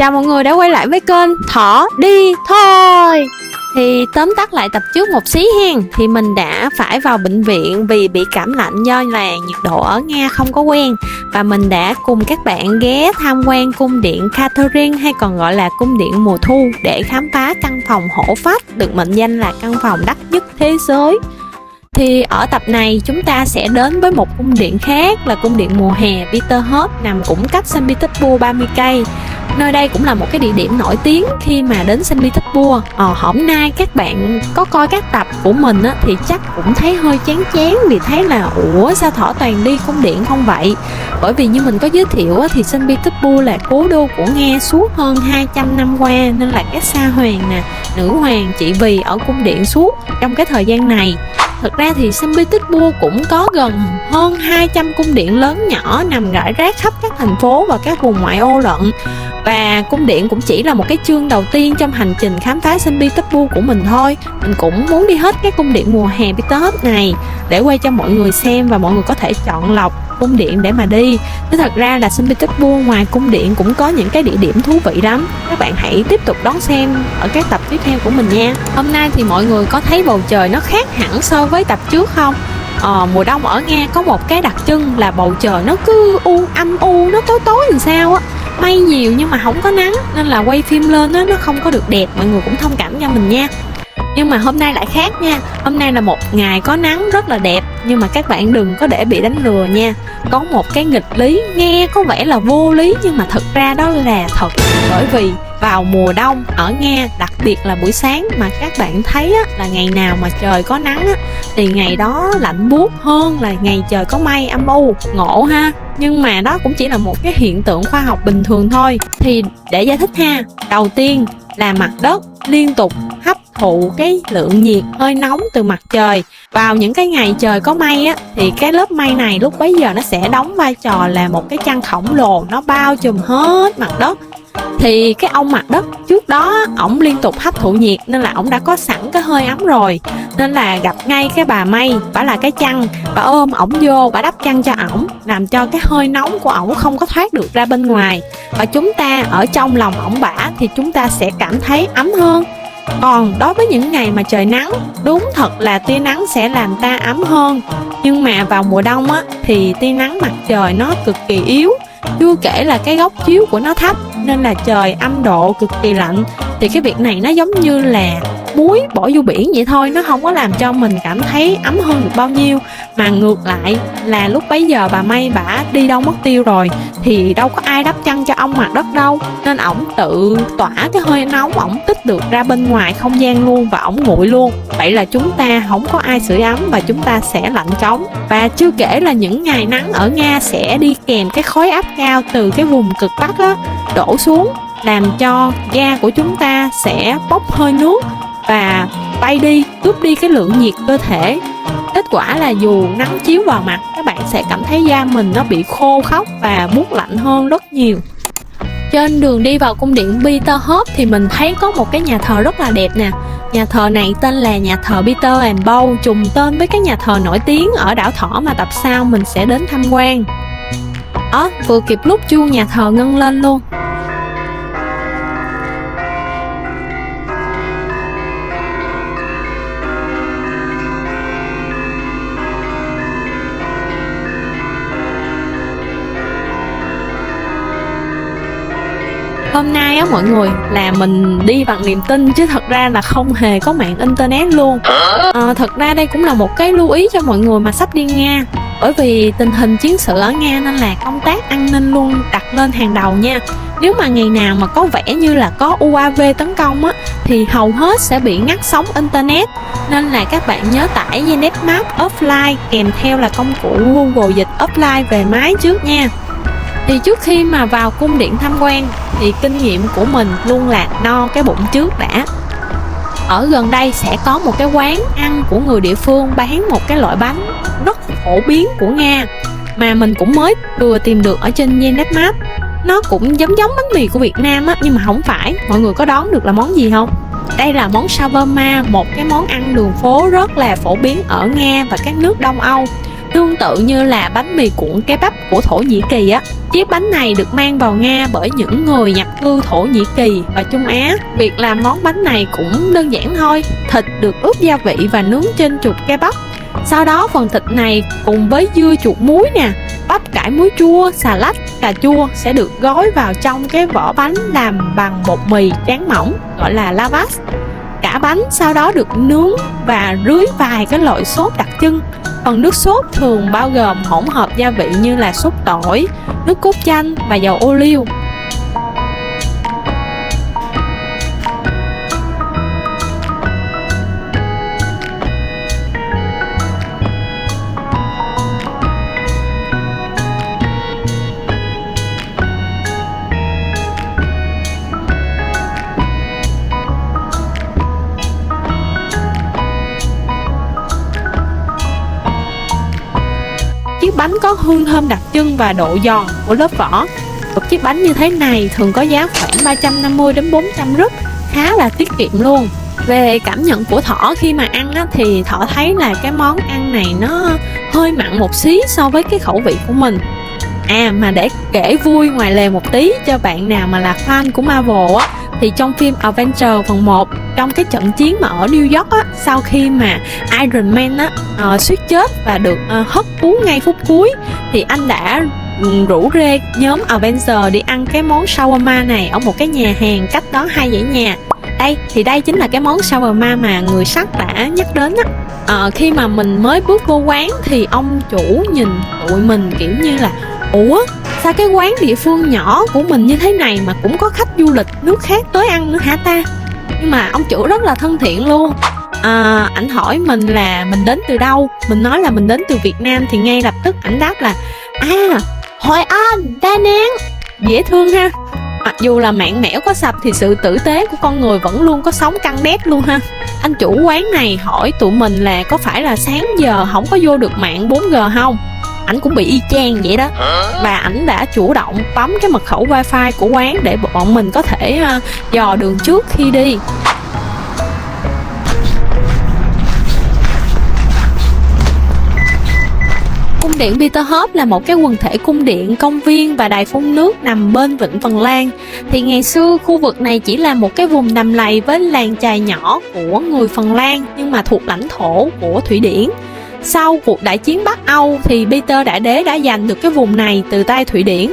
Chào mọi người đã quay lại với kênh Thỏ Đi Thôi. Thì tóm tắt lại tập trước một xí hen. Thì mình đã phải vào bệnh viện vì bị cảm lạnh do là nhiệt độ ở Nga không có quen. Và mình đã cùng các bạn ghé tham quan cung điện Catherine, hay còn gọi là cung điện mùa thu, để khám phá căn phòng hổ phách được mệnh danh là căn phòng đắt nhất thế giới. Thì ở tập này chúng ta sẽ đến với một cung điện khác là cung điện mùa hè Peterhof, nằm cũng cách Saint Petersburg 30 cây. Nơi đây cũng là một cái địa điểm nổi tiếng khi mà đến Saint Petersburg. Hôm nay các bạn có coi các tập của mình á, thì chắc cũng thấy hơi chán chán vì thấy là ủa sao Thỏ toàn đi cung điện không vậy. Bởi vì như mình có giới thiệu á, thì Saint Petersburg là cố đô của Nga suốt hơn 200 năm qua, nên là các sa hoàng nè, nữ hoàng trị vì ở cung điện suốt trong cái thời gian này. Thực ra thì Saint Petersburg cũng có gần hơn 200 cung điện lớn nhỏ nằm rải rác khắp các thành phố và các vùng ngoại ô lận. Và cung điện cũng chỉ là một cái chương đầu tiên trong hành trình khám phá Saint Petersburg của mình thôi. Mình cũng muốn đi hết cái cung điện mùa hè Peterhof này để quay cho mọi người xem, và mọi người có thể chọn lọc cung điện để mà đi. Chứ thật ra là Saint Petersburg ngoài cung điện cũng có những cái địa điểm thú vị lắm. Các bạn hãy tiếp tục đón xem ở các tập tiếp theo của mình nha. Hôm nay thì mọi người có thấy bầu trời nó khác hẳn so với tập trước không? Mùa đông ở Nga có một cái đặc trưng là bầu trời nó cứ âm u, nó tối tối làm sao á. Mây nhiều nhưng mà không có nắng, nên là quay phim lên đó, nó không có được đẹp. Mọi người cũng thông cảm cho mình nha. Nhưng mà hôm nay lại khác nha. Hôm nay là một ngày có nắng rất là đẹp. Nhưng mà các bạn đừng có để bị đánh lừa nha. Có một cái nghịch lý nghe có vẻ là vô lý, nhưng mà thực ra đó là thật. Bởi vì vào mùa đông ở Nga, đặc biệt là buổi sáng, mà các bạn thấy á, là ngày nào mà trời có nắng á, thì ngày đó lạnh buốt hơn là ngày trời có mây âm u. Ngộ ha. Nhưng mà đó cũng chỉ là một cái hiện tượng khoa học bình thường thôi. Thì để giải thích ha, đầu tiên là mặt đất liên tục hấp thụ cái lượng nhiệt hơi nóng từ mặt trời. Vào những cái ngày trời có mây á, thì cái lớp mây này lúc bấy giờ nó sẽ đóng vai trò là một cái chăn khổng lồ, nó bao trùm hết mặt đất. Thì cái ông mặt đất trước đó ổng liên tục hấp thụ nhiệt, nên là ổng đã có sẵn cái hơi ấm rồi. Nên là gặp ngay cái bà mây, bả là cái chăn, bả ôm ổng vô, bả đắp chăn cho ổng, làm cho cái hơi nóng của ổng không có thoát được ra bên ngoài. Và chúng ta ở trong lòng ổng bả thì chúng ta sẽ cảm thấy ấm hơn. Còn đối với những ngày mà trời nắng, đúng thật là tia nắng sẽ làm ta ấm hơn. Nhưng mà vào mùa đông á, thì tia nắng mặt trời nó cực kỳ yếu. Chưa kể là cái góc chiếu của nó thấp, nên là trời âm độ cực kỳ lạnh. Thì cái việc này nó giống như là muối bỏ vô biển vậy thôi, nó không có làm cho mình cảm thấy ấm hơn được bao nhiêu. Mà ngược lại là lúc bấy giờ bà mây bả đi đâu mất tiêu rồi, thì đâu có ai đắp chăn cho ông mặt đất đâu, nên ổng tự tỏa cái hơi nóng, ổng tích được ra bên ngoài không gian luôn, và ổng nguội luôn. Vậy là chúng ta không có ai sưởi ấm và chúng ta sẽ lạnh cống. Và chưa kể là những ngày nắng ở Nga sẽ đi kèm cái khối áp cao từ cái vùng cực Bắc á, đổ xuống, làm cho da của chúng ta sẽ bốc hơi nước và bay đi, cướp đi cái lượng nhiệt cơ thể. Kết quả là dù nắng chiếu vào mặt, các bạn sẽ cảm thấy da mình nó bị khô khốc và buốt lạnh hơn rất nhiều. Trên đường đi vào cung điện Peterhof thì mình thấy có một cái nhà thờ rất là đẹp nè. Nhà thờ này tên là nhà thờ Peter and Paul, trùng tên với cái nhà thờ nổi tiếng ở đảo Thỏ mà tập sau mình sẽ đến tham quan. Vừa kịp lúc chuông nhà thờ ngân lên luôn. Hôm nay á mọi người, là mình đi bằng niềm tin chứ thật ra là không hề có mạng internet luôn. Thật ra đây cũng là một cái lưu ý cho mọi người mà sắp đi Nga. Bởi vì tình hình chiến sự ở Nga nên là công tác an ninh luôn đặt lên hàng đầu nha. Nếu mà ngày nào mà có vẻ như là có UAV tấn công á, thì hầu hết sẽ bị ngắt sóng internet. Nên là các bạn nhớ tải Znet offline kèm theo là công cụ Google dịch offline về máy trước nha. Thì trước khi mà vào cung điện tham quan thì kinh nghiệm của mình luôn là no cái bụng trước đã. Ở gần đây sẽ có một cái quán ăn của người địa phương bán một cái loại bánh rất phổ biến của Nga, mà mình cũng mới vừa tìm được ở trên Znet. Nó cũng giống bánh mì của Việt Nam á, nhưng mà không phải. Mọi người có đoán được là món gì không? Đây là món shawarma, một cái món ăn đường phố rất là phổ biến ở Nga và các nước Đông Âu. Tương tự như là bánh mì cuộn cái bắp của Thổ Nhĩ Kỳ á, chiếc bánh này được mang vào Nga bởi những người nhập cư Thổ Nhĩ Kỳ và Trung Á. Việc làm món bánh này cũng đơn giản thôi, thịt được ướp gia vị và nướng trên trục ke bắp. Sau đó phần thịt này cùng với dưa chuột muối nè, bắp cải muối chua, xà lách, cà chua sẽ được gói vào trong cái vỏ bánh làm bằng bột mì tráng mỏng gọi là lavash. Cả bánh sau đó được nướng và rưới vài cái loại sốt đặc trưng. Phần nước sốt thường bao gồm hỗn hợp gia vị như là sốt tỏi, nước cốt chanh và dầu ô liu. Chiếc bánh có hương thơm đặc trưng và độ giòn của lớp vỏ. Một chiếc bánh như thế này thường có giá khoảng 350 đến 400 rup, khá là tiết kiệm luôn. Về cảm nhận của Thỏ khi mà ăn á, thì Thỏ thấy là cái món ăn này nó hơi mặn một xí so với cái khẩu vị của mình. Mà để kể vui ngoài lề một tí cho bạn nào mà là fan của Marvel á, thì trong phim Avengers phần 1, trong cái trận chiến mà ở New York á, sau khi mà Iron Man á suýt chết và được hất cú ngay phút cuối, thì anh đã rủ rê nhóm Avengers đi ăn cái món shawarma này ở một cái nhà hàng cách đó 2 dãy nhà. Đây chính là cái món shawarma mà người sắt đã nhắc đến á. Khi mà mình mới bước vô quán thì ông chủ nhìn tụi mình kiểu như là: ủa, sao cái quán địa phương nhỏ của mình như thế này mà cũng có khách du lịch nước khác tới ăn nữa hả ta? Nhưng mà ông chủ rất là thân thiện luôn. Ảnh hỏi mình là mình đến từ đâu. Mình nói là mình đến từ Việt Nam thì ngay lập tức ảnh đáp là: Hội An, Đà Nẵng. Dễ thương ha. Mặc dù là mạng mẽo có sập thì sự tử tế của con người vẫn luôn có sống căng đét luôn ha. Anh chủ quán này hỏi tụi mình là có phải là sáng giờ không có vô được mạng 4G không. Ảnh cũng bị y chang vậy đó. Và ảnh đã chủ động bấm cái mật khẩu wifi của quán để bọn mình có thể dò đường trước khi đi. Cung điện Peterhof là một cái quần thể cung điện, công viên và đài phun nước nằm bên vịnh Phần Lan. Thì ngày xưa khu vực này chỉ là một cái vùng đầm lầy với làng chài nhỏ của người Phần Lan nhưng mà thuộc lãnh thổ của Thụy Điển. Sau cuộc đại chiến Bắc Âu thì Peter Đại Đế đã giành được cái vùng này từ tay Thụy Điển.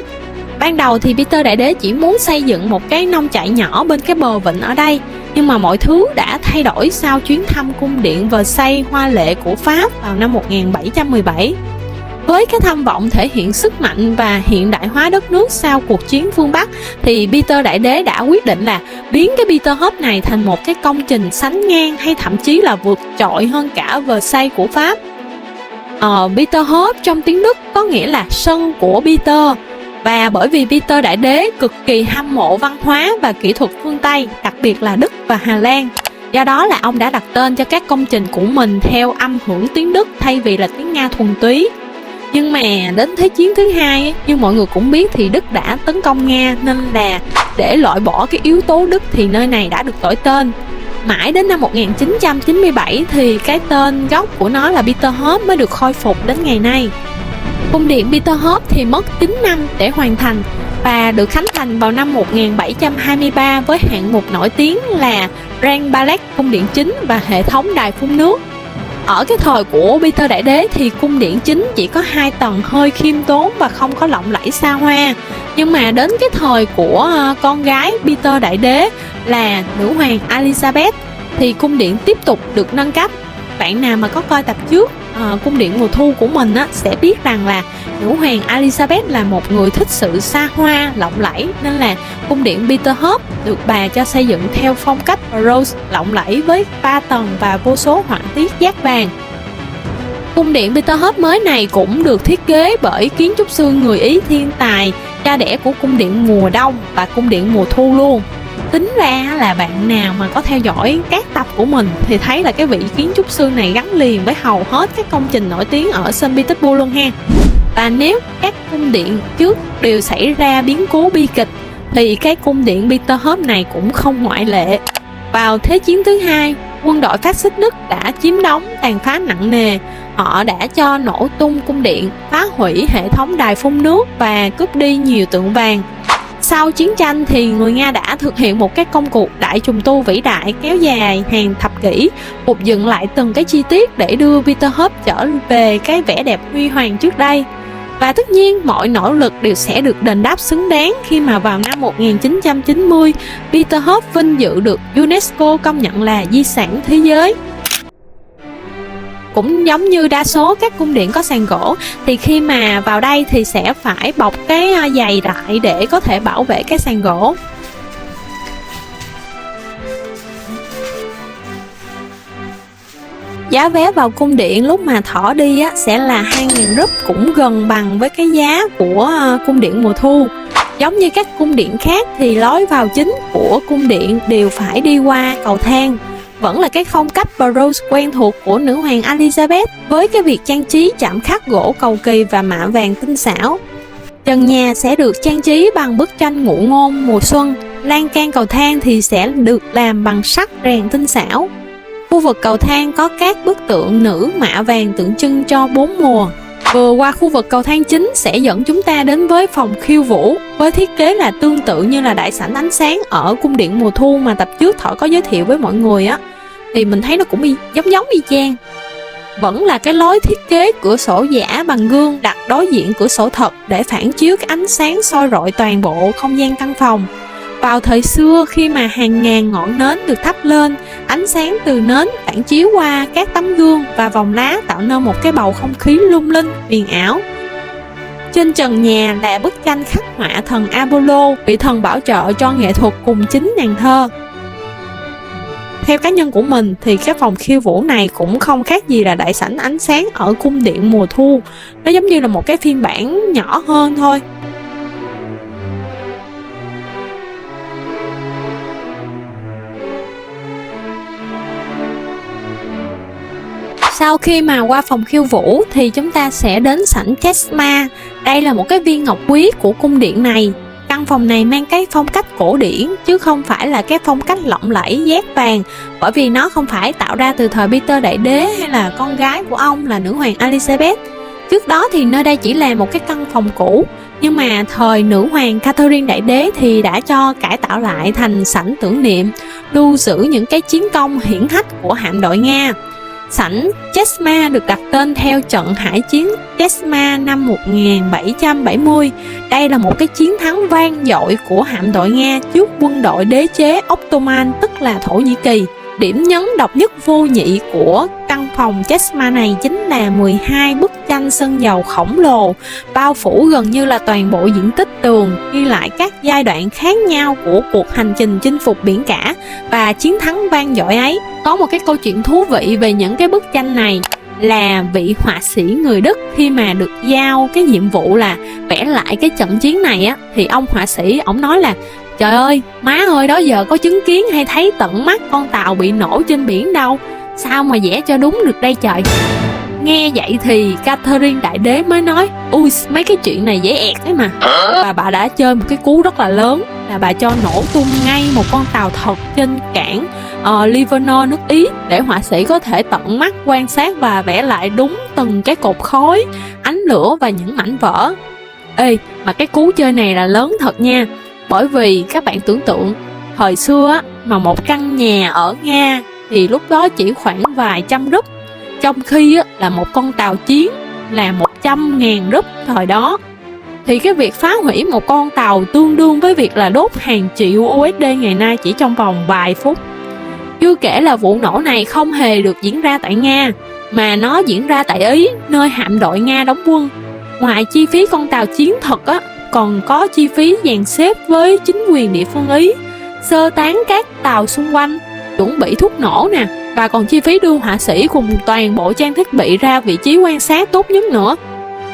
Ban đầu thì Peter Đại Đế chỉ muốn xây dựng một cái nông trại nhỏ bên cái bờ vịnh ở đây, nhưng mà mọi thứ đã thay đổi sau chuyến thăm cung điện Versailles hoa lệ của Pháp vào năm 1717. Với cái tham vọng thể hiện sức mạnh và hiện đại hóa đất nước sau cuộc chiến phương Bắc thì Peter Đại Đế đã quyết định là biến cái Peterhof này thành một cái công trình sánh ngang hay thậm chí là vượt trội hơn cả Versailles của Pháp. Peterhof trong tiếng Đức có nghĩa là sân của Peter, và bởi vì Peter Đại Đế cực kỳ hâm mộ văn hóa và kỹ thuật phương Tây, đặc biệt là Đức và Hà Lan. Do đó là ông đã đặt tên cho các công trình của mình theo âm hưởng tiếng Đức thay vì là tiếng Nga thuần túy. Nhưng mà đến Thế chiến thứ hai, như mọi người cũng biết thì Đức đã tấn công Nga, nên là để loại bỏ cái yếu tố Đức thì nơi này đã được đổi tên. Mãi đến năm 1997 thì cái tên gốc của nó là Peterhof mới được khôi phục đến ngày nay. Cung điện Peterhof thì mất 9 năm để hoàn thành và được khánh thành vào năm 1723 với hạng mục nổi tiếng là Grand Palais, cung điện chính và hệ thống đài phun nước. Ở cái thời của Peter Đại Đế thì cung điện chính chỉ có 2 tầng hơi khiêm tốn và không có lộng lẫy xa hoa. Nhưng mà đến cái thời của con gái Peter Đại Đế là nữ hoàng Elizabeth thì cung điện tiếp tục được nâng cấp. Bạn nào mà có coi tập trước cung điện mùa thu của mình sẽ biết rằng là nữ hoàng Elizabeth là một người thích sự xa hoa, lộng lẫy, nên là cung điện Peterhof được bà cho xây dựng theo phong cách Baroque lộng lẫy với 3 tầng và vô số họa tiết dát vàng. Cung điện Peterhof mới này cũng được thiết kế bởi kiến trúc sư người Ý thiên tài, cha đẻ của cung điện mùa đông và cung điện mùa thu luôn. Tính ra là bạn nào mà có theo dõi các tập của mình thì thấy là cái vị kiến trúc sư này gắn liền với hầu hết các công trình nổi tiếng ở Saint Petersburg luôn ha. Và nếu các cung điện trước đều xảy ra biến cố bi kịch thì cái cung điện Peterhof này cũng không ngoại lệ. Vào Thế chiến thứ hai, quân đội phát xít Đức đã chiếm đóng, tàn phá nặng nề. Họ đã cho nổ tung cung điện, phá hủy hệ thống đài phun nước và cướp đi nhiều tượng vàng. Sau chiến tranh thì người Nga đã thực hiện một cái công cuộc đại trùng tu vĩ đại kéo dài hàng thập kỷ, phục dựng lại từng cái chi tiết để đưa Peterhof trở về cái vẻ đẹp huy hoàng trước đây. Và tất nhiên mọi nỗ lực đều sẽ được đền đáp xứng đáng khi mà vào năm 1990, Peterhof vinh dự được UNESCO công nhận là di sản thế giới. Cũng giống như đa số các cung điện có sàn gỗ thì khi mà vào đây thì sẽ phải bọc cái giày lại để có thể bảo vệ cái sàn gỗ. Giá vé vào cung điện lúc mà Thỏ đi á, sẽ là 2.000 rúp, cũng gần bằng với cái giá của cung điện mùa thu. Giống như các cung điện khác thì lối vào chính của cung điện đều phải đi qua cầu thang. Vẫn là cái phong cách Baroque quen thuộc của nữ hoàng Elizabeth với cái việc trang trí chạm khắc gỗ cầu kỳ và mạ vàng tinh xảo. Trần nhà sẽ được trang trí bằng bức tranh ngụ ngôn mùa xuân. Lan can cầu thang thì sẽ được làm bằng sắt rèn tinh xảo. Khu vực cầu thang có các bức tượng nữ mạ vàng tượng trưng cho 4 mùa. Vừa qua khu vực cầu thang chính sẽ dẫn chúng ta đến với phòng khiêu vũ với thiết kế là tương tự như là đại sảnh ánh sáng ở cung điện mùa thu mà tập trước Thỏ có giới thiệu với mọi người á, thì mình thấy nó cũng giống y chang. Vẫn là cái lối thiết kế cửa sổ giả bằng gương đặt đối diện cửa sổ thật để phản chiếu cái ánh sáng soi rọi toàn bộ không gian căn phòng. Vào thời xưa khi mà hàng ngàn ngọn nến được thắp lên, ánh sáng từ nến phản chiếu qua các tấm gương và vòng lá tạo nên một cái bầu không khí lung linh, huyền ảo. Trên trần nhà là bức tranh khắc họa thần Apollo, vị thần bảo trợ cho nghệ thuật cùng chính nàng thơ. Theo cá nhân của mình thì cái phòng khiêu vũ này cũng không khác gì là đại sảnh ánh sáng ở cung điện mùa thu. Nó giống như là một cái phiên bản nhỏ hơn thôi. Sau khi mà qua phòng khiêu vũ thì chúng ta sẽ đến sảnh Chesma. Đây là một cái viên ngọc quý của cung điện này. Căn phòng này mang cái phong cách cổ điển chứ không phải là cái phong cách lộng lẫy dát vàng, bởi vì nó không phải tạo ra từ thời Peter Đại Đế hay là con gái của ông là nữ hoàng Elizabeth. Trước đó thì nơi đây chỉ là một cái căn phòng cũ, nhưng mà thời nữ hoàng Catherine Đại Đế thì đã cho cải tạo lại thành sảnh tưởng niệm, lưu giữ những cái chiến công hiển hách của hạm đội Nga. Sảnh Chesma được đặt tên theo trận hải chiến Chesma năm 1770. Đây là một cái chiến thắng vang dội của hạm đội Nga trước quân đội đế chế Ottoman, tức là Thổ Nhĩ Kỳ. Điểm nhấn độc nhất vô nhị của căn phòng Chesma này chính là 12 bức tranh sơn dầu khổng lồ bao phủ gần như là toàn bộ diện tích tường, ghi lại các giai đoạn khác nhau của cuộc hành trình chinh phục biển cả và chiến thắng vang dội ấy. Có một cái câu chuyện thú vị về những cái bức tranh này là vị họa sĩ người Đức khi mà được giao cái nhiệm vụ là vẽ lại cái trận chiến này á, thì ông họa sĩ ổng nói là trời ơi, má ơi, đó giờ có chứng kiến hay thấy tận mắt con tàu bị nổ trên biển đâu, sao mà vẽ cho đúng được đây trời. Nghe vậy thì Catherine Đại Đế mới nói ui, mấy cái chuyện này dễ ẹt ấy mà. Và bà đã chơi một cái cú rất là lớn là bà cho nổ tung ngay một con tàu thật trên cảng Livorno, nước Ý, để họa sĩ có thể tận mắt quan sát và vẽ lại đúng từng cái cột khói, ánh lửa và những mảnh vỡ. Ê, mà cái cú chơi này là lớn thật nha. Bởi vì các bạn tưởng tượng thời xưa á, mà một căn nhà ở Nga thì lúc đó chỉ khoảng vài trăm rúp, trong khi á, là một con tàu chiến là 100.000 rúp thời đó. Thì cái việc phá hủy một con tàu tương đương với việc là đốt hàng triệu USD ngày nay chỉ trong vòng vài phút. Chưa kể là vụ nổ này không hề được diễn ra tại Nga, mà nó diễn ra tại Ý, nơi hạm đội Nga đóng quân. Ngoài chi phí con tàu chiến thật á, còn có chi phí dàn xếp với chính quyền địa phương Ý, sơ tán các tàu xung quanh, chuẩn bị thuốc nổ nè, và còn chi phí đưa họa sĩ cùng toàn bộ trang thiết bị ra vị trí quan sát tốt nhất nữa.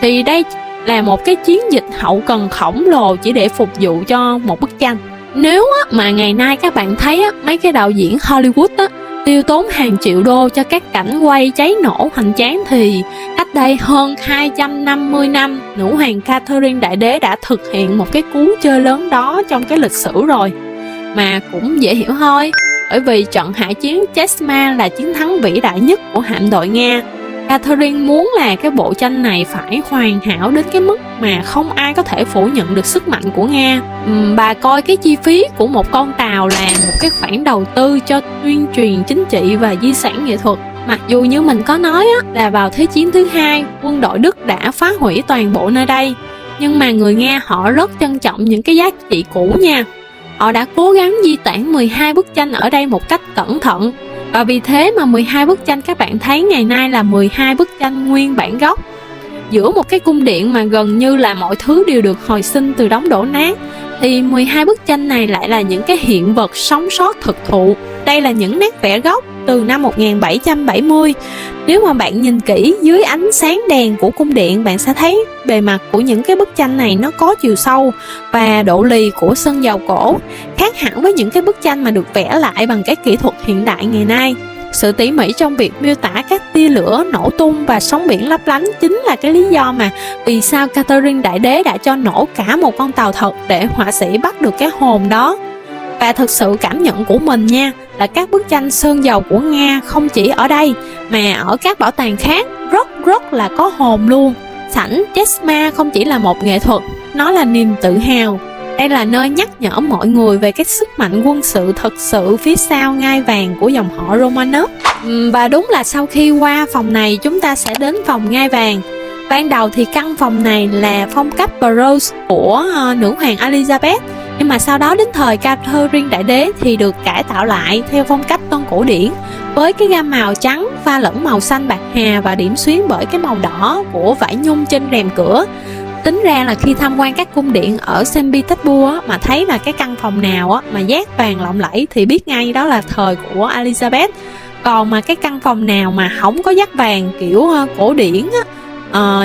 Thì đây là một cái chiến dịch hậu cần khổng lồ chỉ để phục vụ cho một bức tranh. Nếu mà ngày nay các bạn thấy mấy cái đạo diễn Hollywood tiêu tốn hàng triệu đô cho các cảnh quay cháy nổ hoành tráng, thì cách đây hơn 250 năm, nữ hoàng Catherine Đại Đế đã thực hiện một cái cú chơi lớn đó trong cái lịch sử rồi. Mà cũng dễ hiểu thôi, bởi vì trận hải chiến Chesma là chiến thắng vĩ đại nhất của hạm đội Nga. Catherine muốn là cái bộ tranh này phải hoàn hảo đến cái mức mà không ai có thể phủ nhận được sức mạnh của Nga. Bà coi cái chi phí của một con tàu là một cái khoản đầu tư cho tuyên truyền chính trị và di sản nghệ thuật. Mặc dù như mình có nói là vào Thế chiến thứ hai, quân đội Đức đã phá hủy toàn bộ nơi đây, nhưng mà người Nga họ rất trân trọng những cái giá trị cũ nha. Họ đã cố gắng di tản 12 bức tranh ở đây một cách cẩn thận. Và vì thế mà 12 bức tranh các bạn thấy ngày nay là 12 bức tranh nguyên bản gốc. Giữa một cái cung điện mà gần như là mọi thứ đều được hồi sinh từ đống đổ nát, thì 12 bức tranh này lại là những cái hiện vật sống sót thực thụ. Đây là những nét vẽ gốc từ năm 1770. Nếu mà bạn nhìn kỹ dưới ánh sáng đèn của cung điện, bạn sẽ thấy bề mặt của những cái bức tranh này nó có chiều sâu và độ lì của sơn dầu cổ, khác hẳn với những cái bức tranh mà được vẽ lại bằng cái kỹ thuật hiện đại ngày nay. Sự tỉ mỉ trong việc miêu tả các tia lửa nổ tung và sóng biển lấp lánh chính là cái lý do mà vì sao Catherine Đại Đế đã cho nổ cả một con tàu thật để họa sĩ bắt được cái hồn đó. Và thực sự cảm nhận của mình nha, là các bức tranh sơn dầu của Nga không chỉ ở đây mà ở các bảo tàng khác rất là có hồn luôn. Sảnh Chesma không chỉ là một nghệ thuật, nó là niềm tự hào. Đây là nơi nhắc nhở mọi người về cái sức mạnh quân sự thực sự phía sau ngai vàng của dòng họ Romanov. Và đúng là sau khi qua phòng này, chúng ta sẽ đến phòng ngai vàng. Ban đầu thì căn phòng này là phong cách Baroque của nữ hoàng Elizabeth, nhưng mà sau đó đến thời Catherine Đại Đế thì được cải tạo lại theo phong cách tân cổ điển, với cái gam màu trắng pha lẫn màu xanh bạc hà và điểm xuyến bởi cái màu đỏ của vải nhung trên rèm cửa. Tính ra là khi tham quan các cung điện ở Saint Petersburg mà thấy là cái căn phòng nào mà dát vàng lộng lẫy thì biết ngay đó là thời của Elizabeth. Còn mà cái căn phòng nào mà không có dát vàng kiểu cổ điển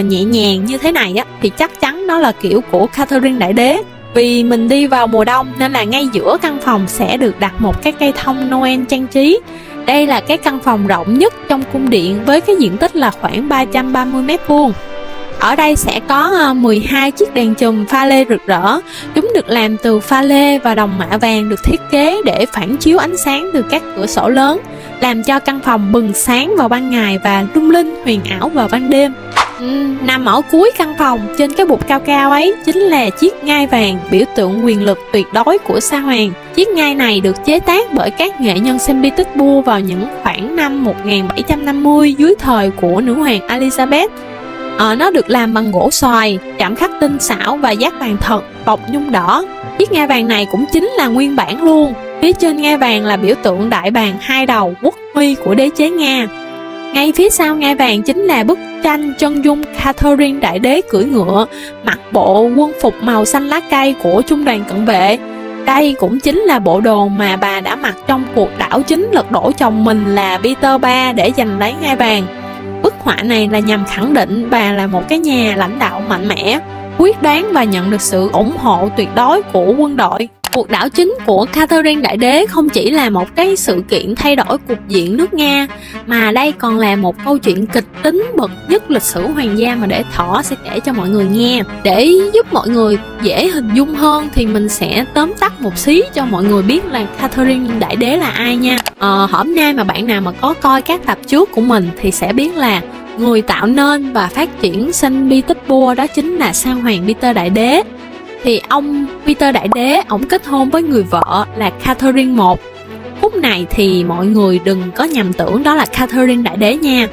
nhẹ nhàng như thế này thì chắc chắn đó là kiểu của Catherine Đại Đế. Vì mình đi vào mùa đông nên là ngay giữa căn phòng sẽ được đặt một cái cây thông Noel trang trí. Đây là cái căn phòng rộng nhất trong cung điện với cái diện tích là khoảng 330 m². Ở đây sẽ có 12 chiếc đèn chùm pha lê rực rỡ. Chúng được làm từ pha lê và đồng mạ vàng được thiết kế để phản chiếu ánh sáng từ các cửa sổ lớn, làm cho căn phòng bừng sáng vào ban ngày và lung linh huyền ảo vào ban đêm. Nằm ở cuối căn phòng, trên cái bục cao cao ấy chính là chiếc ngai vàng, biểu tượng quyền lực tuyệt đối của Sa Hoàng. Chiếc ngai này được chế tác bởi các nghệ nhân Saint Petersburg vào những khoảng năm 1750 dưới thời của nữ hoàng Elizabeth. Nó được làm bằng gỗ xoài, chạm khắc tinh xảo và dát vàng thật, bọc nhung đỏ. Chiếc ngai vàng này cũng chính là nguyên bản luôn. Phía trên ngai vàng là biểu tượng đại bàng hai đầu quốc huy của đế chế Nga. Ngay phía sau ngai vàng chính là bức tranh chân dung Catherine Đại Đế cưỡi ngựa, mặc bộ quân phục màu xanh lá cây của trung đoàn cận vệ. Đây cũng chính là bộ đồ mà bà đã mặc trong cuộc đảo chính lật đổ chồng mình là Peter III để giành lấy ngai vàng. Bức họa này là nhằm khẳng định bà là một cái nhà lãnh đạo mạnh mẽ, quyết đoán và nhận được sự ủng hộ tuyệt đối của quân đội. Cuộc đảo chính của Catherine Đại Đế không chỉ là một cái sự kiện thay đổi cục diện nước Nga, mà đây còn là một câu chuyện kịch tính bậc nhất lịch sử hoàng gia mà để Thỏ sẽ kể cho mọi người nghe. Để giúp mọi người dễ hình dung hơn thì mình sẽ tóm tắt một xí cho mọi người biết là Catherine Đại Đế là ai nha. Hôm nay mà bạn nào mà có coi các tập trước của mình thì sẽ biết là người tạo nên và phát triển Saint Petersburg đó chính là Sa Hoàng Peter Đại Đế. Thì ông Peter Đại Đế, ông kết hôn với người vợ là Catherine I. Khúc này thì mọi người đừng có nhầm tưởng đó là Catherine Đại Đế nha.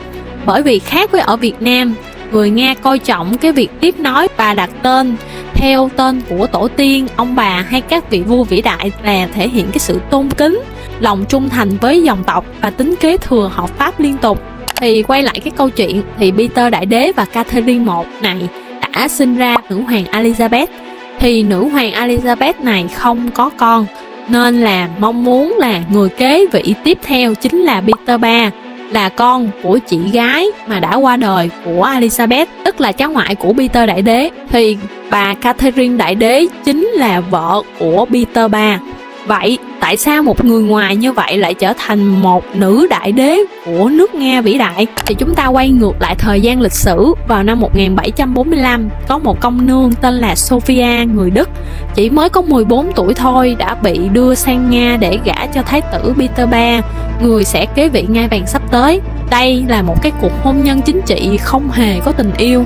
Bởi vì khác với ở Việt Nam, người Nga coi trọng cái việc tiếp nối và đặt tên theo tên của tổ tiên, ông bà hay các vị vua vĩ đại là thể hiện cái sự tôn kính, lòng trung thành với dòng tộc và tính kế thừa hợp pháp liên tục. Thì quay lại cái câu chuyện thì Peter Đại Đế và Catherine I này đã sinh ra nữ hoàng Elizabeth. Thì nữ hoàng Elizabeth này không có con, nên là mong muốn là người kế vị tiếp theo chính là Peter III, là con của chị gái mà đã qua đời của Elizabeth, tức là cháu ngoại của Peter Đại Đế. Thì bà Catherine Đại Đế chính là vợ của Peter III. Vậy tại sao một người ngoài như vậy lại trở thành một nữ đại đế của nước Nga vĩ đại? Thì chúng ta quay ngược lại thời gian lịch sử. Vào năm 1745, có một công nương tên là Sophia, người Đức, chỉ mới có 14 tuổi thôi đã bị đưa sang Nga để gả cho thái tử Peter III, người sẽ kế vị ngai vàng sắp tới. Đây là một cái cuộc hôn nhân chính trị không hề có tình yêu.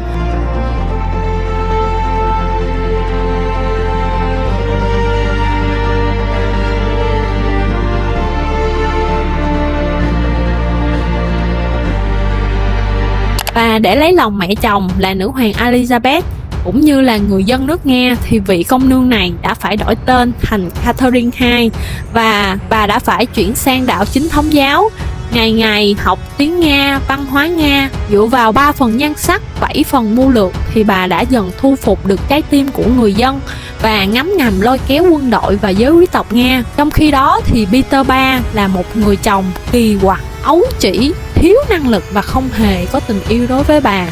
Và để lấy lòng mẹ chồng là nữ hoàng Elizabeth cũng như là người dân nước Nga, thì vị công nương này đã phải đổi tên thành Catherine II, và bà đã phải chuyển sang đạo chính thống giáo, ngày ngày học tiếng Nga, văn hóa Nga. Dựa vào 3 phần nhan sắc, 7 phần mưu lược thì bà đã dần thu phục được trái tim của người dân và ngấm ngầm lôi kéo quân đội và giới quý tộc Nga. Trong khi đó thì Peter III là một người chồng kỳ quặc, ấu trĩ, thiếu năng lực và không hề có tình yêu đối với bà.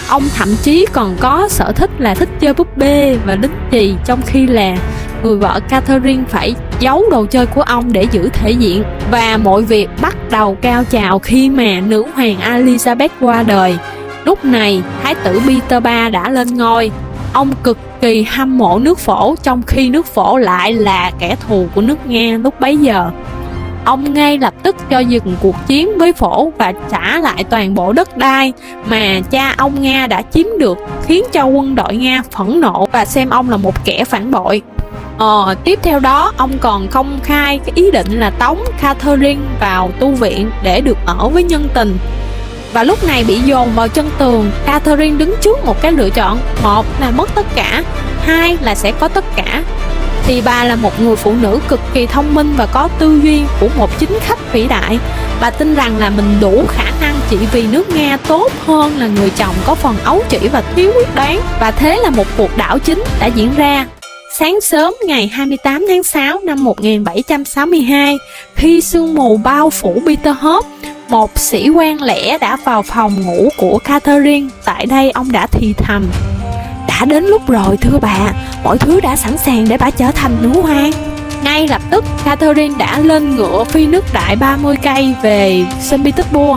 Ông thậm chí còn có sở thích là thích chơi búp bê và đính chì, trong khi là người vợ Catherine phải giấu đồ chơi của ông để giữ thể diện. Và mọi việc bắt đầu cao trào khi mà nữ hoàng Elizabeth qua đời. Lúc này thái tử Peter III đã lên ngôi. Ông cực kỳ hâm mộ nước Phổ, trong khi nước Phổ lại là kẻ thù của nước Nga lúc bấy giờ. Ông ngay lập tức cho dừng cuộc chiến với Phổ và trả lại toàn bộ đất đai mà cha ông Nga đã chiếm được, khiến cho quân đội Nga phẫn nộ và xem ông là một kẻ phản bội. Tiếp theo đó, ông còn công khai cái ý định là tống Catherine vào tu viện để được ở với nhân tình. Và lúc này bị dồn vào chân tường, Catherine đứng trước một cái lựa chọn: một là mất tất cả, hai là sẽ có tất cả. Thì bà là một người phụ nữ cực kỳ thông minh và có tư duy của một chính khách vĩ đại. Bà tin rằng là mình đủ khả năng chỉ vì nước Nga tốt hơn là người chồng có phần ấu trĩ và thiếu quyết đoán. Và thế là một cuộc đảo chính đã diễn ra. Sáng sớm ngày 28 tháng 6 năm 1762, khi sương mù bao phủ Peterhof, một sĩ quan lẻ đã vào phòng ngủ của Catherine. Tại đây ông đã thì thầm: "Đã đến lúc rồi thưa bà, mọi thứ đã sẵn sàng để bà trở thành nữ hoàng." Ngay lập tức, Catherine đã lên ngựa phi nước đại 30 cây về Saint Petersburg.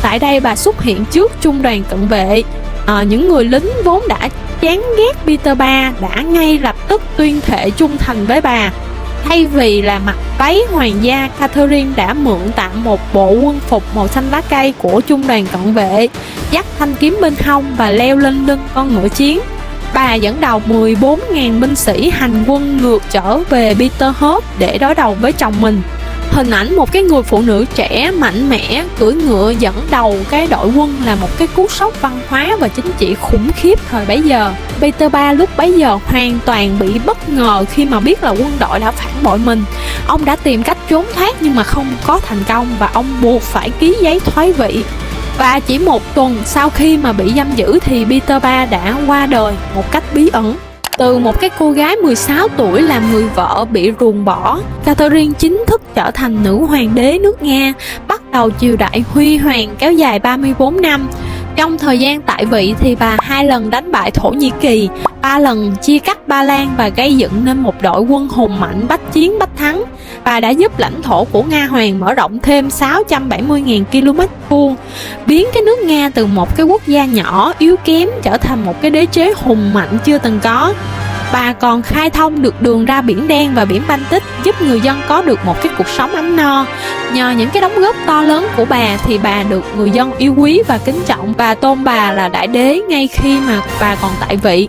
Tại đây bà xuất hiện trước trung đoàn cận vệ. Những người lính vốn đã chán ghét Peter III đã ngay lập tức tuyên thệ trung thành với bà. Thay vì là mặc váy hoàng gia, Catherine đã mượn tạm một bộ quân phục màu xanh lá cây của trung đoàn cận vệ, dắt thanh kiếm bên hông và leo lên lưng con ngựa chiến. Bà dẫn đầu 14.000 binh sĩ hành quân ngược trở về Peterhof để đối đầu với chồng mình. Hình ảnh một cái người phụ nữ trẻ mạnh mẽ cưỡi ngựa dẫn đầu cái đội quân là một cái cú sốc văn hóa và chính trị khủng khiếp thời bấy giờ. Peter III lúc bấy giờ hoàn toàn bị bất ngờ khi mà biết là quân đội đã phản bội mình. Ông đã tìm cách trốn thoát nhưng mà không có thành công, và ông buộc phải ký giấy thoái vị. Và chỉ một tuần sau khi mà bị giam giữ thì Peter III đã qua đời một cách bí ẩn. Từ một cái cô gái 16 tuổi làm người vợ bị ruồng bỏ, Catherine chính thức trở thành nữ hoàng đế nước Nga, bắt đầu triều đại huy hoàng kéo dài 34 năm. Trong thời gian tại vị thì bà 2 lần đánh bại Thổ Nhĩ Kỳ, 3 lần chia cắt Ba Lan và gây dựng nên một đội quân hùng mạnh bách chiến bách thắng. Bà đã giúp lãnh thổ của Nga Hoàng mở rộng thêm 670.000 km², biến cái nước Nga từ một cái quốc gia nhỏ yếu kém trở thành một cái đế chế hùng mạnh chưa từng có. Bà còn khai thông được đường ra Biển Đen và Biển Baltic, giúp người dân có được một cái cuộc sống ấm no. Nhờ những cái đóng góp to lớn của bà thì bà được người dân yêu quý và kính trọng, và tôn bà là đại đế ngay khi mà bà còn tại vị.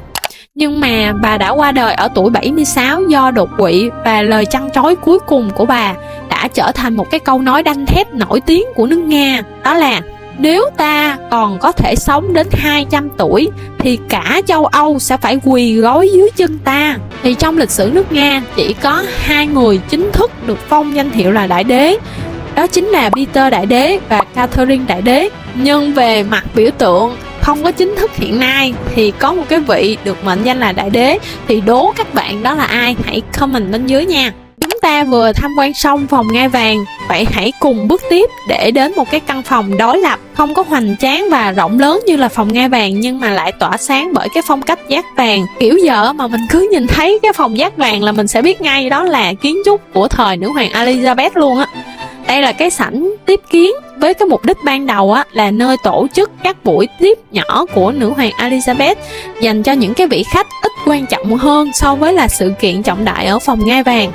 Nhưng mà bà đã qua đời ở tuổi 76 do đột quỵ, và lời trăn trối cuối cùng của bà đã trở thành một cái câu nói đanh thép nổi tiếng của nước Nga. Đó là: nếu ta còn có thể sống đến 200 tuổi thì cả châu Âu sẽ phải quỳ gối dưới chân ta. Thì trong lịch sử nước Nga chỉ có 2 người chính thức được phong danh hiệu là đại đế. Đó chính là Peter Đại Đế và Catherine Đại Đế. Nhưng về mặt biểu tượng không có chính thức hiện nay thì có một cái vị được mệnh danh là đại đế. Thì đố các bạn đó là ai? Hãy comment bên dưới nha. Chúng ta vừa tham quan xong phòng ngai vàng, vậy hãy cùng bước tiếp để đến một cái căn phòng đối lập, không có hoành tráng và rộng lớn như là phòng ngai vàng, nhưng mà lại tỏa sáng bởi cái phong cách dát vàng. Kiểu giờ mà mình cứ nhìn thấy cái phòng dát vàng là mình sẽ biết ngay đó là kiến trúc của thời nữ hoàng Elizabeth luôn á. Đây là cái sảnh tiếp kiến với cái mục đích ban đầu á, là nơi tổ chức các buổi tiếp nhỏ của nữ hoàng Elizabeth dành cho những cái vị khách ít quan trọng hơn so với là sự kiện trọng đại ở phòng ngai vàng.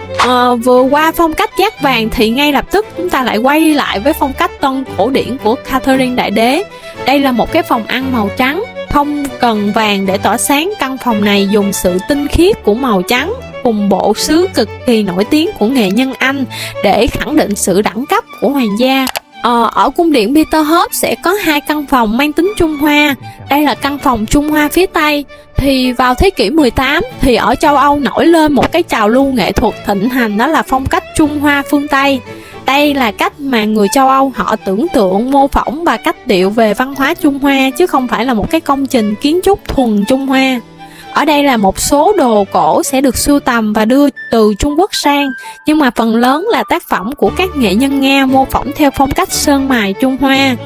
Vừa qua phong cách dát vàng thì ngay lập tức chúng ta lại quay lại với phong cách tân cổ điển của Catherine Đại Đế. Đây là một cái phòng ăn màu trắng, không cần vàng để tỏa sáng. Căn phòng này dùng sự tinh khiết của màu trắng cùng bộ sứ cực kỳ nổi tiếng của nghệ nhân Anh để khẳng định sự đẳng cấp của hoàng gia. Ở cung điện Peterhof sẽ có 2 căn phòng mang tính Trung Hoa. Đây là căn phòng Trung Hoa phía Tây. Thì vào thế kỷ 18 thì ở châu Âu nổi lên một cái trào lưu nghệ thuật thịnh hành, đó là phong cách Trung Hoa phương Tây. Đây là cách mà người châu Âu họ tưởng tượng, mô phỏng và cách điệu về văn hóa Trung Hoa, chứ không phải là một cái công trình kiến trúc thuần Trung Hoa. Ở đây là một số đồ cổ sẽ được sưu tầm và đưa từ Trung Quốc sang, nhưng mà phần lớn là tác phẩm của các nghệ nhân Nga mô phỏng theo phong cách sơn mài Trung Hoa.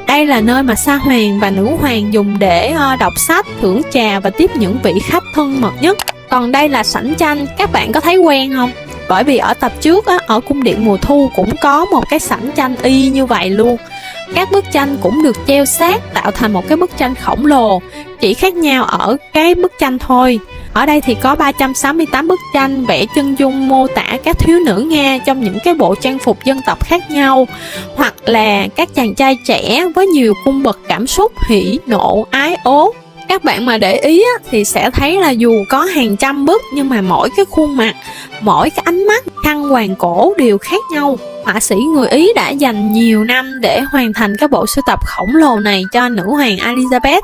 Đây là nơi mà Sa Hoàng và Nữ Hoàng dùng để đọc sách, thưởng trà và tiếp những vị khách thân mật nhất. Còn đây là sảnh tranh, các bạn có thấy quen không? Bởi vì ở tập trước á, ở cung điện mùa thu cũng có một cái sảnh tranh y như vậy luôn. Các bức tranh cũng được treo sát tạo thành một cái bức tranh khổng lồ, chỉ khác nhau ở cái bức tranh thôi. Ở đây thì có 368 bức tranh vẽ chân dung mô tả các thiếu nữ Nga trong những cái bộ trang phục dân tộc khác nhau, hoặc là các chàng trai trẻ với nhiều cung bậc cảm xúc hỉ, nộ, ái, ố. Các bạn mà để ý á, thì sẽ thấy là dù có hàng trăm bức nhưng mà mỗi cái khuôn mặt, mỗi cái ánh mắt, khăn quàng cổ đều khác nhau. Họa sĩ người Ý đã dành nhiều năm để hoàn thành cái bộ sưu tập khổng lồ này cho nữ hoàng Elizabeth.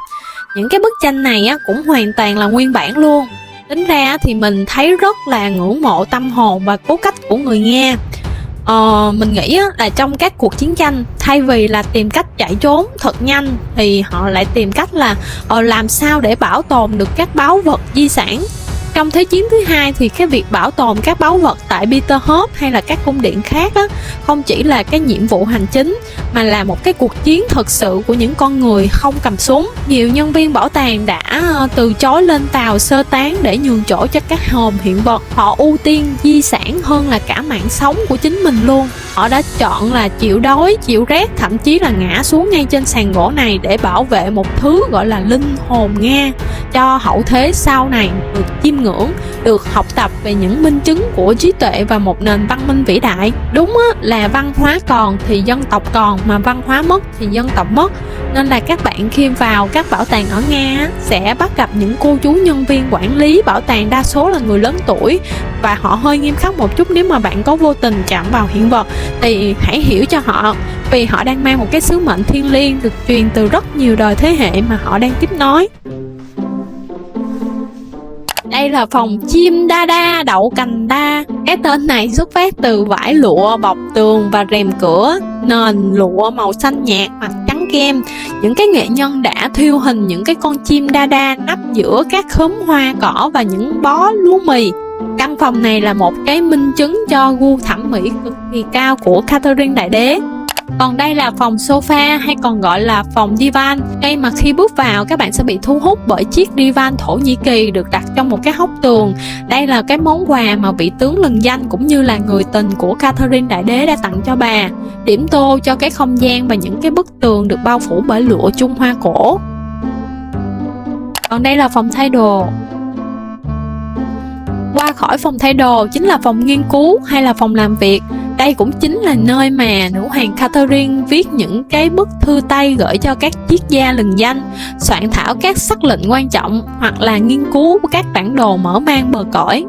Những cái bức tranh này á, cũng hoàn toàn là nguyên bản luôn. Tính ra thì mình thấy rất là ngưỡng mộ tâm hồn và cố cách của người Nga. Mình nghĩ là trong các cuộc chiến tranh, thay vì là tìm cách chạy trốn thật nhanh thì họ lại tìm cách là làm sao để bảo tồn được các báu vật di sản. Trong Thế chiến thứ hai thì cái việc bảo tồn các báu vật tại Peterhof hay là các cung điện khác á, không chỉ là cái nhiệm vụ hành chính mà là một cái cuộc chiến thực sự của những con người không cầm súng. Nhiều nhân viên bảo tàng đã từ chối lên tàu sơ tán để nhường chỗ cho các hòm hiện vật. Họ ưu tiên di sản hơn là cả mạng sống của chính mình luôn. Họ đã chọn là chịu đói, chịu rét, thậm chí là ngã xuống ngay trên sàn gỗ này để bảo vệ một thứ gọi là linh hồn Nga, cho hậu thế sau này được chiêm ngưỡng, được học tập về những minh chứng của trí tuệ và một nền văn minh vĩ đại. Đúng là văn hóa còn thì dân tộc còn, mà văn hóa mất thì dân tộc mất. Nên là các bạn khi vào các bảo tàng ở Nga sẽ bắt gặp những cô chú nhân viên quản lý bảo tàng đa số là người lớn tuổi, và họ hơi nghiêm khắc một chút. Nếu mà bạn có vô tình chạm vào hiện vật thì hãy hiểu cho họ, vì họ đang mang một cái sứ mệnh thiêng liêng được truyền từ rất nhiều đời thế hệ mà họ đang tiếp nối. Đây là phòng chim đa đa đậu cành đa. Cái tên này xuất phát từ vải lụa bọc tường và rèm cửa, nền lụa màu xanh nhạt hoặc trắng kem. Những cái nghệ nhân đã thêu hình những cái con chim đa đa nấp giữa các khóm hoa cỏ và những bó lúa mì. Căn phòng này là một cái minh chứng cho gu thẩm mỹ cực kỳ cao của Catherine Đại Đế. Còn đây là phòng sofa hay còn gọi là phòng divan. Đây mà khi bước vào các bạn sẽ bị thu hút bởi chiếc divan Thổ Nhĩ Kỳ được đặt trong một cái hốc tường. Đây là cái món quà mà vị tướng lừng danh cũng như là người tình của Catherine Đại Đế đã tặng cho bà, điểm tô cho cái không gian và những cái bức tường được bao phủ bởi lụa Trung Hoa cổ. Còn đây là phòng thay đồ. Qua khỏi phòng thay đồ chính là phòng nghiên cứu hay là phòng làm việc. Đây cũng chính là nơi mà nữ hoàng Catherine viết những cái bức thư tay gửi cho các triết gia lừng danh, soạn thảo các sắc lệnh quan trọng hoặc là nghiên cứu các bản đồ mở mang bờ cõi.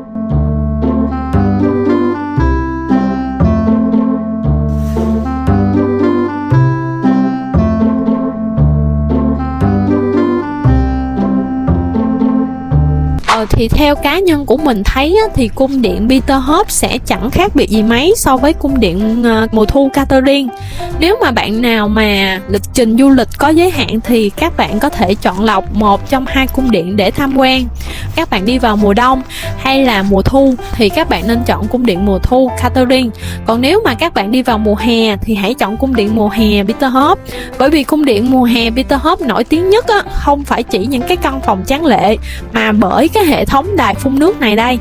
Thì theo cá nhân của mình thấy thì cung điện Peterhof sẽ chẳng khác biệt gì mấy so với cung điện mùa thu Catherine. Nếu mà bạn nào mà lịch trình du lịch có giới hạn thì các bạn có thể chọn lọc một trong hai cung điện để tham quan. Các bạn đi vào mùa đông hay là mùa thu thì các bạn nên chọn cung điện mùa thu Catherine. Còn nếu mà các bạn đi vào mùa hè thì hãy chọn cung điện mùa hè Peterhof. Bởi vì cung điện mùa hè Peterhof nổi tiếng nhất không phải chỉ những cái căn phòng tráng lệ mà bởi cái hệ thống đài phun nước này đây.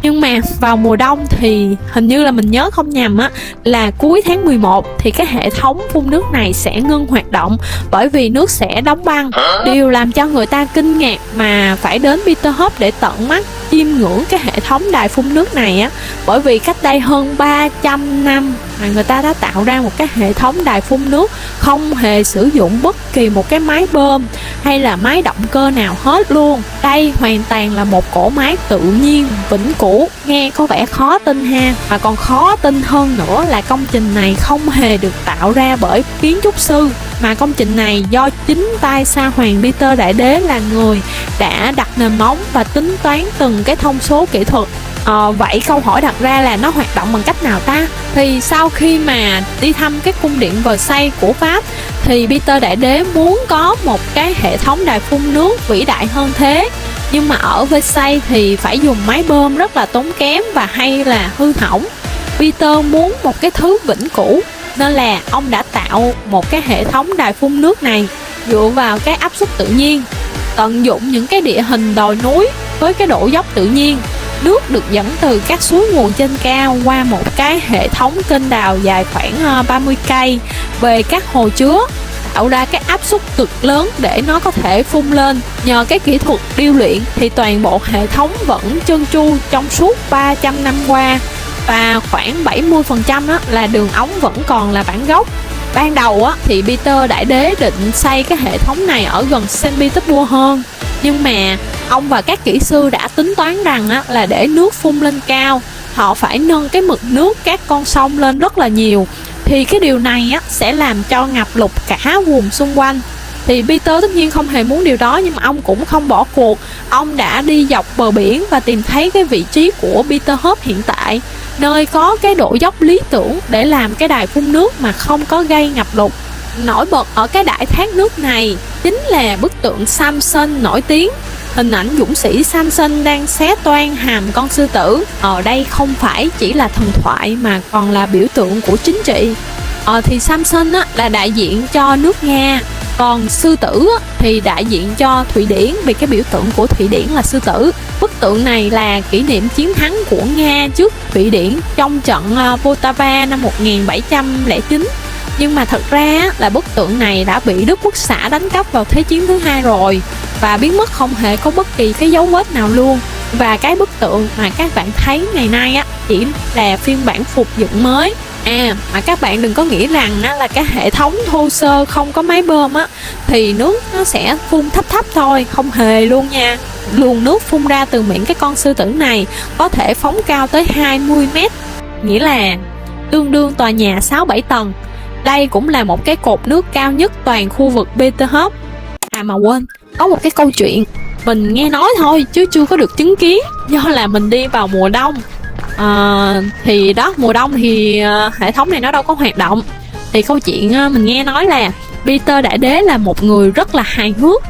Nhưng mà vào mùa đông thì hình như là mình nhớ không nhầm á, là cuối tháng 11 thì cái hệ thống phun nước này sẽ ngưng hoạt động, bởi vì nước sẽ đóng băng. Điều làm cho người ta kinh ngạc mà phải đến Peterhof để tận mắt chiêm ngưỡng cái hệ thống đài phun nước này á, bởi vì cách đây hơn 300 năm mà người ta đã tạo ra một cái hệ thống đài phun nước không hề sử dụng bất kỳ một cái máy bơm hay là máy động cơ nào hết luôn. Đây hoàn toàn là một cỗ máy tự nhiên vĩnh cửu. Nghe có vẻ khó tin ha, mà còn khó tin hơn nữa là công trình này không hề được tạo ra bởi kiến trúc sư, mà công trình này do chính tay Sa Hoàng Peter Đại Đế là người đã đặt nền móng và tính toán từng cái thông số kỹ thuật. Vậy câu hỏi đặt ra là nó hoạt động bằng cách nào ta? Thì sau khi mà đi thăm cái cung điện Versailles của Pháp thì Peter Đại Đế muốn có một cái hệ thống đài phun nước vĩ đại hơn thế, nhưng mà ở Versailles thì phải dùng máy bơm rất là tốn kém và hay là hư hỏng. Peter muốn một cái thứ vĩnh cửu nên là ông đã tạo một cái hệ thống đài phun nước này dựa vào cái áp suất tự nhiên, tận dụng những cái địa hình đồi núi với cái độ dốc tự nhiên. Nước được dẫn từ các suối nguồn trên cao qua một cái hệ thống kênh đào dài khoảng 30 cây về các hồ chứa, tạo ra cái áp suất cực lớn để nó có thể phun lên. Nhờ cái kỹ thuật điêu luyện thì toàn bộ hệ thống vẫn trơn tru trong suốt 300 năm qua, và khoảng 70% đó là đường ống vẫn còn là bản gốc. Ban đầu á, thì Peter Đại Đế định xây cái hệ thống này ở gần Saint Petersburg hơn, nhưng mà ông và các kỹ sư đã tính toán rằng á, là để nước phun lên cao, họ phải nâng cái mực nước các con sông lên rất là nhiều, thì cái điều này á, sẽ làm cho ngập lụt cả vùng xung quanh. Thì Peter tất nhiên không hề muốn điều đó, nhưng mà ông cũng không bỏ cuộc. Ông đã đi dọc bờ biển và tìm thấy cái vị trí của Peterhof hiện tại, nơi có cái độ dốc lý tưởng để làm cái đài phun nước mà không có gây ngập lụt. Nổi bật ở cái đài thác nước này chính là bức tượng Samson nổi tiếng. Hình ảnh dũng sĩ Samson đang xé toang hàm con sư tử. Ở đây không phải chỉ là thần thoại mà còn là biểu tượng của chính trị. Thì Samson á, là đại diện cho nước Nga, còn sư tử á, thì đại diện cho Thụy Điển, vì cái biểu tượng của Thụy Điển là sư tử. Bức tượng này là kỷ niệm chiến thắng của Nga trước Thụy Điển trong trận Poltava năm 1709. Nhưng mà thật ra là bức tượng này đã bị Đức Quốc xã đánh cắp vào Thế chiến thứ 2 rồi và biến mất, không hề có bất kỳ cái dấu vết nào luôn. Và cái bức tượng mà các bạn thấy ngày nay á, chỉ là phiên bản phục dựng mới. Mà các bạn đừng có nghĩ rằng á, là cái hệ thống thô sơ không có máy bơm á, thì nước nó sẽ phun thấp thấp thôi. Không hề luôn nha. Luồng nước phun ra từ miệng cái con sư tử này có thể phóng cao tới 20 mét, nghĩa là tương đương tòa nhà 6-7 tầng. Đây cũng là một cái cột nước cao nhất toàn khu vực Peterhof. Mà quên, có một cái câu chuyện mình nghe nói thôi chứ chưa có được chứng kiến, do là mình đi vào mùa đông. Thì đó, mùa đông thì hệ thống này nó đâu có hoạt động. Thì câu chuyện mình nghe nói là Peter Đại Đế là một người rất là hài hước.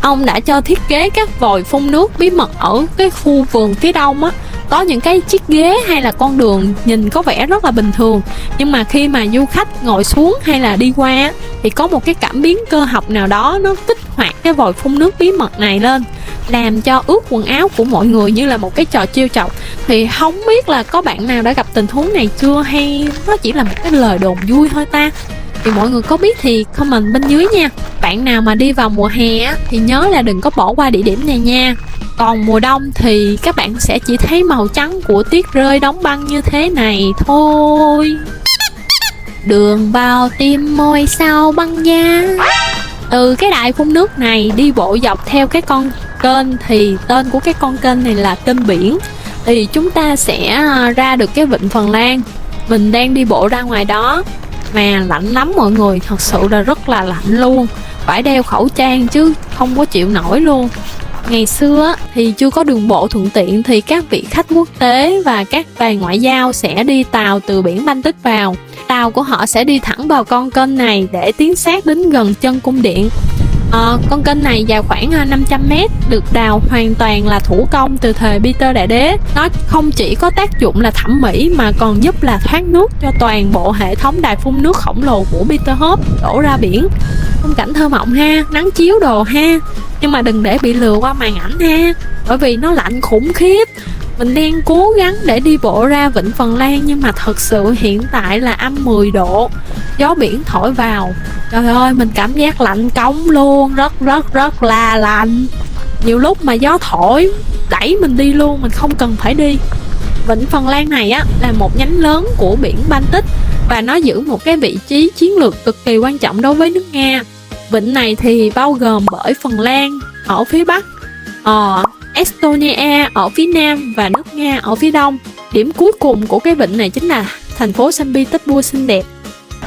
Ông đã cho thiết kế các vòi phun nước bí mật ở cái khu vườn phía đông á, có những cái chiếc ghế hay là con đường nhìn có vẻ rất là bình thường, nhưng mà khi mà du khách ngồi xuống hay là đi qua thì có một cái cảm biến cơ học nào đó nó kích hoạt cái vòi phun nước bí mật này lên, làm cho ướt quần áo của mọi người như là một cái trò trêu chọc. Thì không biết là có bạn nào đã gặp tình huống này chưa, hay nó chỉ là một cái lời đồn vui thôi ta? Thì mọi người có biết thì comment bên dưới nha. Bạn nào mà đi vào mùa hè á, thì nhớ là đừng có bỏ qua địa điểm này nha. Còn mùa đông thì các bạn sẽ chỉ thấy màu trắng của tuyết rơi đóng băng như thế này thôi. Đường vào tim môi sao băng da. Từ cái đài phun nước này đi bộ dọc theo cái con kênh, thì tên của cái con kênh này là kênh biển, thì chúng ta sẽ ra được cái vịnh Phần Lan. Mình đang đi bộ ra ngoài đó mà lạnh lắm mọi người, thật sự là rất là lạnh luôn, phải đeo khẩu trang chứ không có chịu nổi luôn. Ngày xưa thì chưa có đường bộ thuận tiện, thì các vị khách quốc tế và các đoàn ngoại giao sẽ đi tàu từ biển Baltic vào. Tàu của họ sẽ đi thẳng vào con kênh này để tiến sát đến gần chân cung điện. Con kênh này dài khoảng 500 mét, được đào hoàn toàn là thủ công từ thời Peter Đại Đế. Nó không chỉ có tác dụng là thẩm mỹ mà còn giúp là thoát nước cho toàn bộ hệ thống đài phun nước khổng lồ của Peterhof đổ ra biển. Khung cảnh thơ mộng ha, nắng chiếu đồ ha. Nhưng mà đừng để bị lừa qua màn ảnh ha, bởi vì nó lạnh khủng khiếp. Mình đang cố gắng để đi bộ ra vịnh Phần Lan, nhưng mà thật sự hiện tại là âm 10 độ. Gió biển thổi vào. Trời ơi, mình cảm giác lạnh cống luôn, rất là lạnh. Nhiều lúc mà gió thổi đẩy mình đi luôn, mình không cần phải đi. Vịnh Phần Lan này á là một nhánh lớn của biển Baltic và nó giữ một cái vị trí chiến lược cực kỳ quan trọng đối với nước Nga. Vịnh này thì bao gồm bởi Phần Lan ở phía bắc, Estonia ở phía nam và nước Nga ở phía đông. Điểm cuối cùng của cái vịnh này chính là thành phố Saint Petersburg xinh đẹp.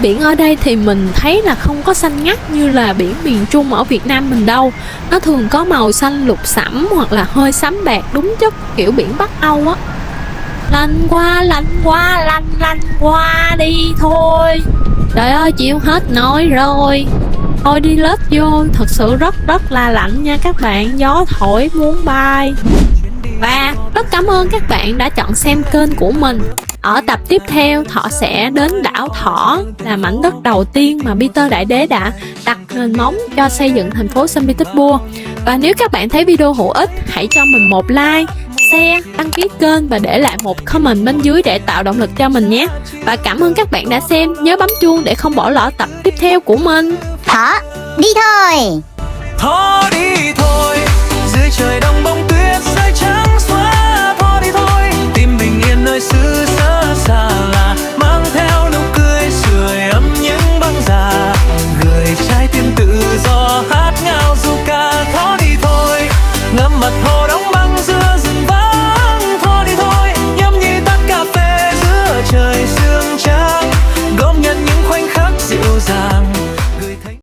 Biển ở đây thì mình thấy là không có xanh ngắt như là biển miền Trung ở Việt Nam mình đâu. Nó thường có màu xanh lục sẫm hoặc là hơi xám bạc, đúng chất kiểu biển Bắc Âu á. Lạnh quá đi thôi. Trời ơi, chịu hết nổi rồi. Thôi đi lết vô, thật sự rất là lạnh nha các bạn, gió thổi muốn bay. Và rất cảm ơn các bạn đã chọn xem kênh của mình. Ở tập tiếp theo, Thọ sẽ đến đảo Thỏ, là mảnh đất đầu tiên mà Peter Đại Đế đã đặt nền móng cho xây dựng thành phố Saint Petersburg. Và nếu các bạn thấy video hữu ích, hãy cho mình một like, share, đăng ký kênh và để lại một comment bên dưới để tạo động lực cho mình nhé. Và cảm ơn các bạn đã xem, nhớ bấm chuông để không bỏ lỡ tập tiếp theo của mình. Thỏ đi thôi. Thỏ đi thôi, dưới trời đông bóng